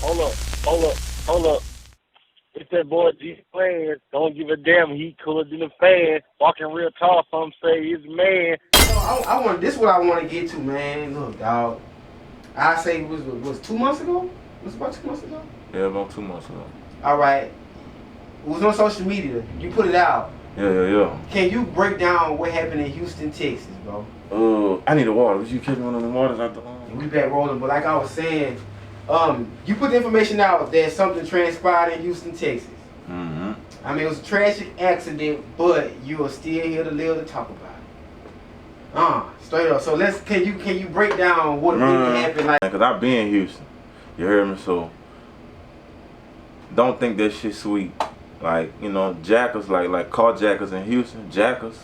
Hold up, hold up, hold up. It's that boy G Planz. Don't give a damn. He cooler than a fan. Walking real tall. Some say he's a man. I want this. Is what I want to get to, man. Look, dog. I say it was 2 months ago. It was about 2 months ago. Yeah, about 2 months ago. All right. It was on social media. You put it out. Yeah. Can you break down what happened in Houston, Texas, bro? I need a water. Was you catching one of the waters out the We back rolling, but like I was saying, you put the information out that something transpired in Houston, Texas. Mm-hmm. I mean, it was a tragic accident, but you are still here to live to talk about it. Straight up. So can you break down what really happened? Like, cause I been in Houston, you heard me. So don't think that shit sweet. Like, you know, jackers, like carjackers in Houston, jackers,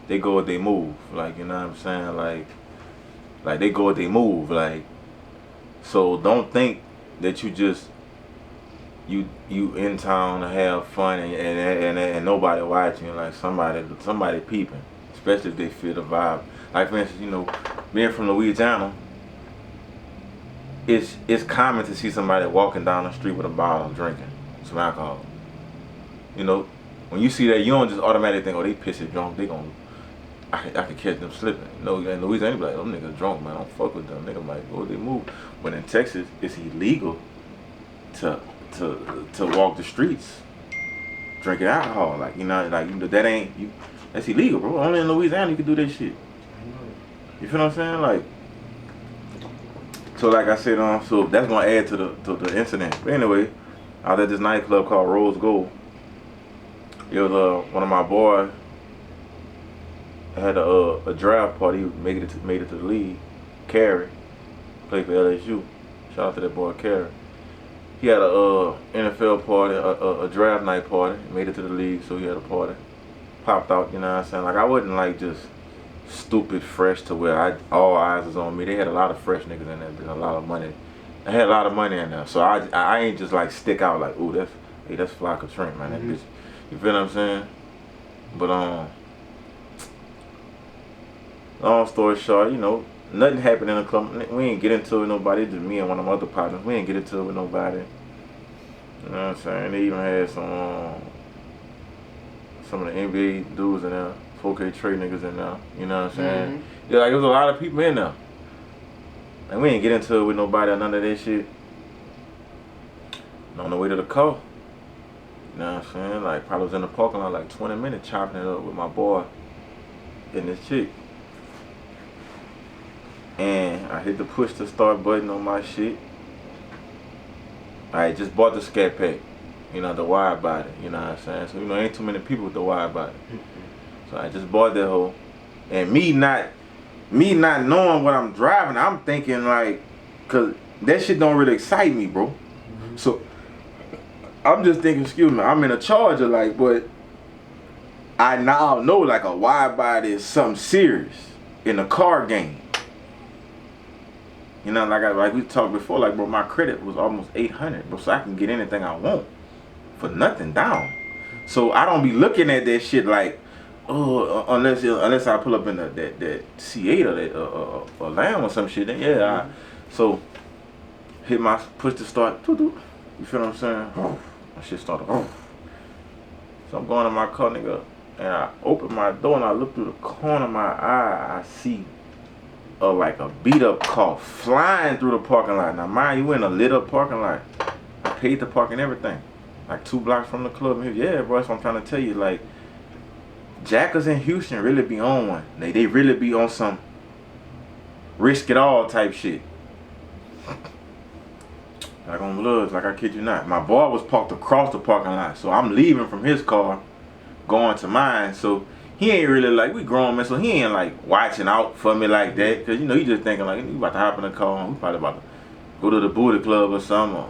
they go where they move. Like, you know what I'm saying? Like they go where they move. Like, so don't think that you just you in town to have fun and nobody watching. Like somebody peeping, especially if they feel the vibe. Like, for instance, you know, being from Louisiana, it's common to see somebody walking down the street with a bottle drinking some alcohol. You know, when you see that, you don't just automatically think, oh, they pissy drunk, I could catch them slipping. No, in Louisiana, be like, them niggas drunk, man, I don't fuck with them. Niggas might go, they move. But in Texas, it's illegal to walk the streets drinking alcohol. Like, you know, that ain't, that's illegal, bro. Only in Louisiana you can do that shit. You feel what I'm saying? Like, so like I said, so that's gonna add to the incident. But anyway, I was at this nightclub called Rose Gold. It was one of my boys had a draft party. He made it to the league. Carey played for LSU. Shout out to that boy Carey. He had a NFL party, a draft night party. Made it to the league, so he had a party. Popped out, you know what I'm saying? Like, I wasn't like just stupid fresh to where all eyes was on me. They had a lot of fresh niggas in there. There's a lot of money. I had a lot of money in there, so I ain't just like stick out like, ooh, that's Flocka Trent, man. That bitch. You feel what I'm saying? But long story short, you know, nothing happened in the club. We ain't get into it with nobody. Just me and one of my other partners. We ain't get into it with nobody. You know what I'm saying? They even had some of the NBA dudes in there, 4K trade niggas in there. You know what I'm saying? Yeah, like, there was a lot of people in there. And we ain't get into it with nobody or none of that shit. And on the way to the car, you know what I'm saying? Like, probably was in the parking lot like 20 minutes chopping it up with my boy and this chick. And I hit the push to start button on my shit. I just bought the Scat Pack, you know, the wide body, you know what I'm saying? So, you know, ain't too many people with the wide body. So I just bought that hoe. And me not knowing what I'm driving, I'm thinking like, cause that shit don't really excite me, bro. So I'm just thinking, excuse me, I'm in a Charger, like, but I now know like a wide body is something serious in a car game. You know, like we talked before, like, bro, my credit was almost 800, bro, so I can get anything I want for nothing down. So I don't be looking at that shit like, oh, unless I pull up in that C8 or that a Lamb or some shit. Then yeah, so hit my push to start. You feel what I'm saying? My shit started. So I'm going to my car, nigga, and I open my door and I look through the corner of my eye. I see like a beat up car flying through the parking lot. Now mind you, in a lit up parking lot. I paid the park and everything. Like 2 blocks from the club. Yeah, bro, that's what I'm trying to tell you. Like, jackers in Houston really be on one. They really be on some risk it all type shit. Like on Bloods, like I kid you not. My boy was parked across the parking lot. So I'm leaving from his car, going to mine. So he ain't really like, we grown men, so he ain't like watching out for me like that. Cause you know, he just thinking like, we about to hop in the car, we probably about to go to the booty club or something.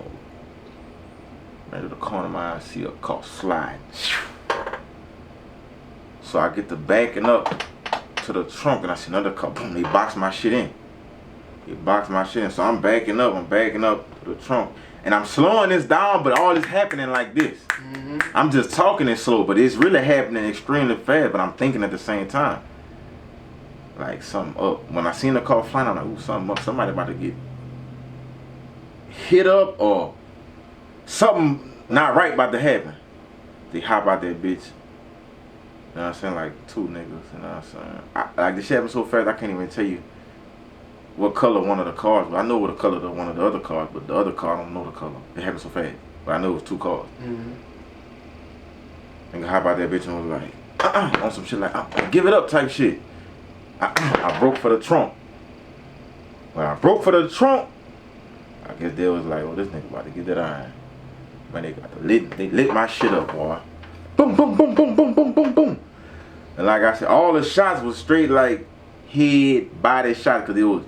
Right to the corner of my eye, I see a car slide. So I get to backing up to the trunk and I see another car, boom, they box my shit in. They box my shit in. So I'm backing up to the trunk. And I'm slowing this down, but all is happening like this. I'm just talking it slow, but it's really happening extremely fast, but I'm thinking at the same time. Like something up. When I seen the car flying, I'm like, ooh, something up. Somebody about to get hit up or something not right about to happen. They hop out that bitch. You know what I'm saying? Like 2 niggas. You know what I'm saying? Like the shit happened so fast I can't even tell you what color one of the cars was. I know what the color of one of the other cars, but the other car I don't know the color. It happened so fast. But I know it was 2 cars. Nigga hop out that bitch and was like, on some shit like, give it up type shit. I broke for the trunk. When I broke for the trunk, I guess they was like, oh, this nigga about to get that iron. Man, they lit my shit up, boy. Boom, boom, boom, boom, boom, boom, boom, boom. And like I said, all the shots was straight like head, body shot, because it was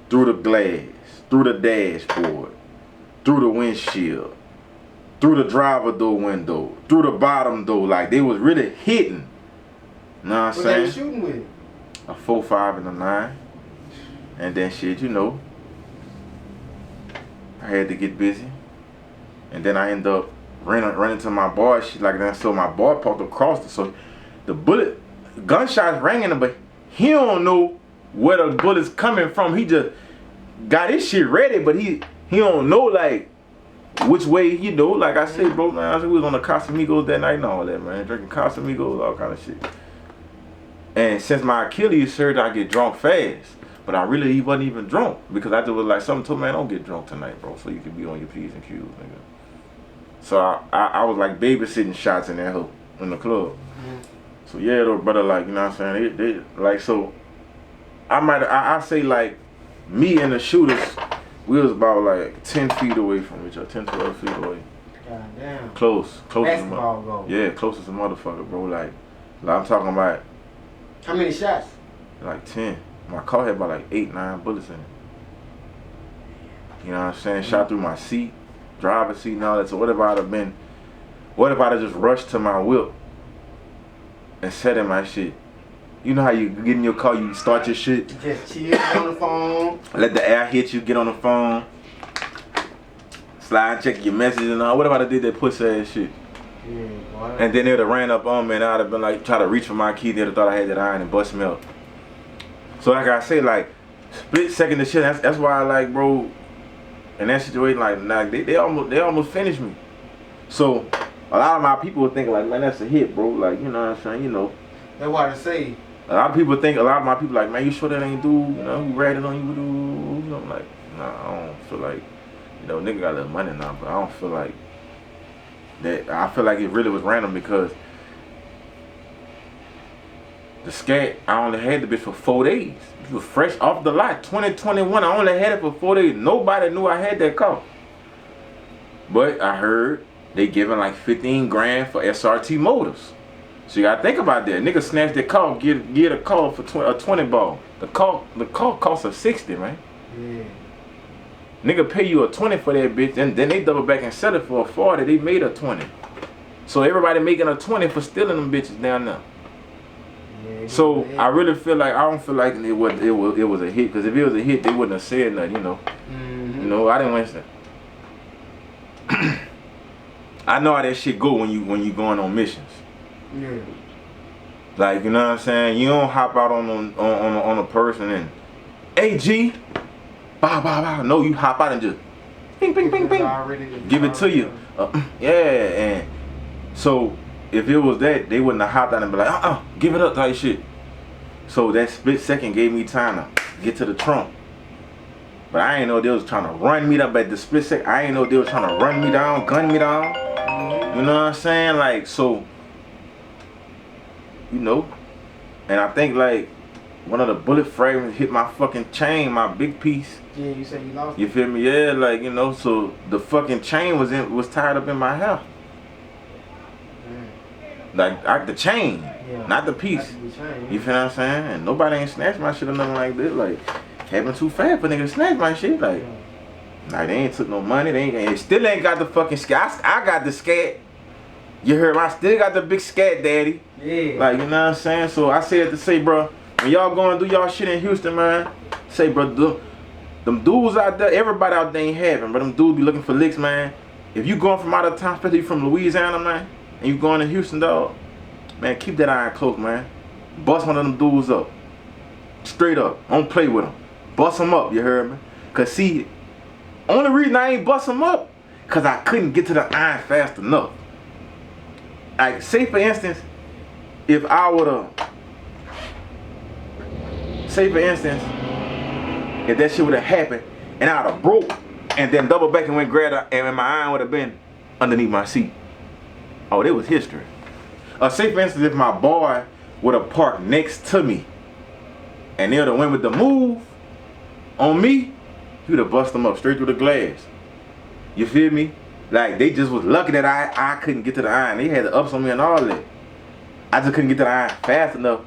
through the glass, through the dashboard, through the windshield, through the driver door window, through the bottom door. Like, they was really hitting. You know what I'm saying? What they was shooting with? A 4.5 and a 9. And then shit, you know, I had to get busy. And then I ended up running to my bar, shit like that. So my bar parked across it. So the gunshots ringing, but he don't know where the bullet's coming from. He just got his shit ready, but he don't know like which way, you know. Like I said, bro, man, we was on the Casamigos that night and all that, man, drinking Casamigos, all kind of shit. And since my Achilles surgery, I get drunk fast. But I really wasn't even drunk because I just was like, something told me, man, don't get drunk tonight, bro, so you can be on your P's and Q's, nigga. So I was like babysitting shots in that hoe in the club. So yeah, though, brother, like, you know what I'm saying? They like, so I say like me and the shooters, we was about like 10 feet away from each other, 10, 12 feet away. God damn. Close as a basketball goal. Yeah, close as a motherfucker, bro. Like I'm talking about. How many shots? Like 10. My car had about like 8, 9 bullets in it. You know what I'm saying? Shot through my seat, driver's seat and all that. So what if I'd have just rushed to my whip and sat in my shit? You know how you get in your car, you start your shit? Just chill on the phone. Let the air hit you, get on the phone. Slide, check your messages and all. What if I did that pussy ass shit? Yeah, boy. And then they'd have ran up on me and I'd have been like, try to reach for my key. They'd have thought I had that iron and bust me up. So like I say, like, split second of shit, that's why I like, bro, in that situation, like they almost finished me. So a lot of my people would think like, man, that's a hit, bro. Like, you know what I'm saying, you know. That's why I say. A lot of my people like, man, you sure that ain't dude, you know, who ratted on you, dude? You know, I'm like, nah, I don't feel like, you know, nigga got a little money now, but I don't feel like that. I feel like it really was random because the Scat, I only had the bitch for 4 days. It was fresh off the lot. 2021, I only had it for 4 days. Nobody knew I had that car. But I heard they giving like 15 grand for SRT motors. So you gotta think about that. Nigga snatched that car, get a car for a 20 ball. The car costs a 60, man. Yeah. Nigga pay you a 20 for that bitch, and then they double back and sell it for a 40. They made a 20. So everybody making a 20 for stealing them bitches down there. Yeah, So I really feel like I don't feel like it was a hit, because if it was a hit, they wouldn't have said nothing, you know. You know, I didn't want to. I know how that shit go when you going on missions. Yeah. Like, you know what I'm saying? You don't hop out on a person and, hey G, bow bow bow. No, you hop out and just ping ping ping ping. Give it to you. Yeah, and so if it was that, they wouldn't have hopped out and be like, give it up type shit. So that split second gave me time to get to the trunk. But I ain't know they was trying to run me down. But the split second, I ain't know they was trying to run me down, gun me down. You know what I'm saying? Like, so, you know. And I think like one of the bullet fragments hit my fucking chain, my big piece. Yeah, you said you lost it. You feel me? Yeah, like, you know, so the fucking chain was tied up in my hair. Like the chain, yeah, not the piece. You feel what I'm saying? And nobody ain't snatched my shit or nothing like this. Like, happened too fast for niggas to snatch my shit. Like, nah, they ain't took no money. They still ain't got the fucking Scat. I got the Scat. You heard me? I still got the big Scat, daddy. Yeah. Like, you know what I'm saying? So I said to say, bro, when y'all going do y'all shit in Houston, man, say, bro, them dudes out there, everybody out there ain't having, but them dudes be looking for licks, man. If you going from out of town, especially from Louisiana, man, and you going to Houston, dog, man, keep that iron close, man. Bust one of them dudes up. Straight up. Don't play with them. Bust them up, you heard me? Because, see, only reason I ain't bust them up because I couldn't get to the iron fast enough. Like, say for instance, if I would have, if that shit would have happened and I would have broke and then double back and went grab it and my iron would have been underneath my seat. Oh, it was history. Say for instance, if my boy would have parked next to me and they would have went with the move on me, he would have bust them up straight through the glass. You feel me? Like, they just was lucky that I couldn't get to the iron. They had the ups on me and all that. I just couldn't get to the iron fast enough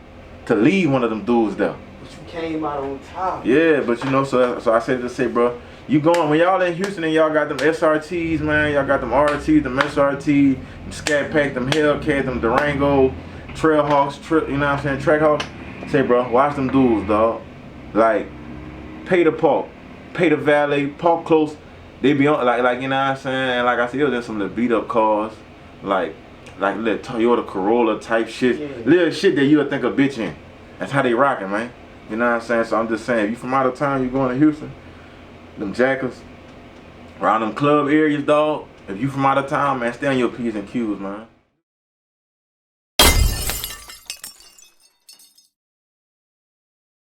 to leave one of them dudes there. But you came out on top. Yeah, but you know, so I said to say, bro, you going, when y'all in Houston and y'all got them SRTs, man, y'all got them RTs, them SRT, them Scat Pack, them Hellcat, them Durango, Trailhawks, you know what I'm saying, Trackhawks. Say, bro, watch them dudes, dog. Like, pay the park, pay the valet, park close. They be on, like you know what I'm saying, and like I said, it was in some of the beat up cars, like little Toyota Corolla type shit, little shit that you would think a bitch in. That's how they rocking, man. You know what I'm saying? So I'm just saying, if you from out of town, you going to Houston, them jackers, around them club areas, dog. If you from out of town, man, stay on your P's and Q's, man.